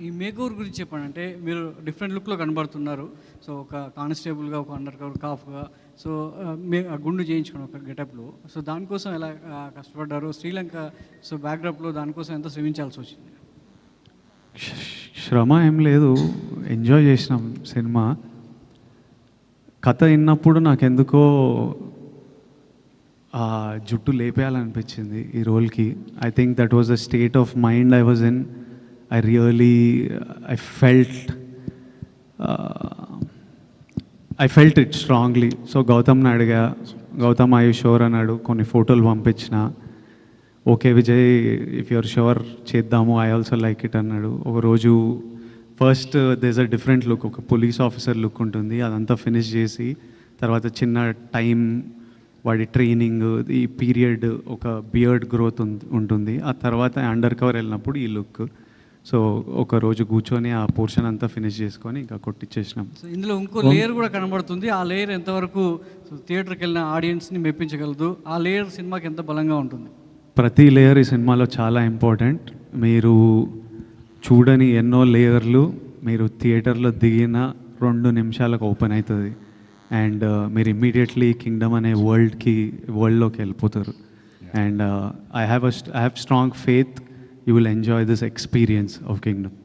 ఈ మేకోవర్ గురించి చెప్పండి. అంటే మీరు డిఫరెంట్ లుక్లో కనబడుతున్నారు. సో ఒక కానిస్టేబుల్గా, ఒక అండర్ కవర్ కాఫ్గా, సో ఆ గుండు చేయించుకోండి ఒక గెటప్లో. సో దానికోసం ఎలా కష్టపడ్డారు? శ్రీలంక సో బ్యాక్డ్రాప్లో దానికోసం ఎంత శ్రమించాల్సి వచ్చింది? శ్రమ ఏం లేదు, ఎంజాయ్ చేసినాం సినిమా. కథ విన్నప్పుడు నాకెందుకో ఆ జుట్టు లేపేయాలనిపించింది ఈ రోల్కి. I think that was the state of mind I was in. I really I felt it strongly. So గౌతమ్ని అడిగా, గౌతమ్ ఐ యు షూర్ అన్నాడు. కొన్ని ఫోటోలు పంపించిన, okay Vijay if you're sure చేద్దాము, ఐ ఆల్సో లైక్ ఇట్ అన్నాడు. ఒకరోజు first this a different look, ఒక పోలీస్ ఆఫీసర్ లుక్ ఉంటుంది, అదంతా ఫినిష్ చేసి తర్వాత చిన్న టైం వాడి ట్రైనింగ్, ఈ పీరియడ్, ఒక బియర్డ్ గ్రోత్ ఉంటుంది. ఆ తర్వాత అండర్ కవర్ వెళ్ళినప్పుడు ఈ లుక్. సో ఒక రోజు కూర్చొని ఆ పోర్షన్ అంతా ఫినిష్ చేసుకొని ఇంకా కొట్టించేసినాం. సో ఇందులో ఇంకో లేయర్ కూడా కనబడుతుంది. ఆ లేయర్ ఎంతవరకు థియేటర్కి వెళ్ళిన ఆడియన్స్ని మెప్పించగలదు? ఆ లేయర్ సినిమాకి ఎంత బలంగా ఉంటుంది? ప్రతి లేయర్ ఈ సినిమాలో చాలా ఇంపార్టెంట్. మీరు చూడని ఎన్నో లేయర్లు మీరు థియేటర్లో దిగిన 2 నిమిషాలకు ఓపెన్ అవుతుంది. అండ్ మీరు ఇమ్మీడియట్లీ కింగ్డమ్ అనే వరల్డ్లోకి వెళ్ళిపోతారు. And I have strong faith you will enjoy this experience of Kingdom.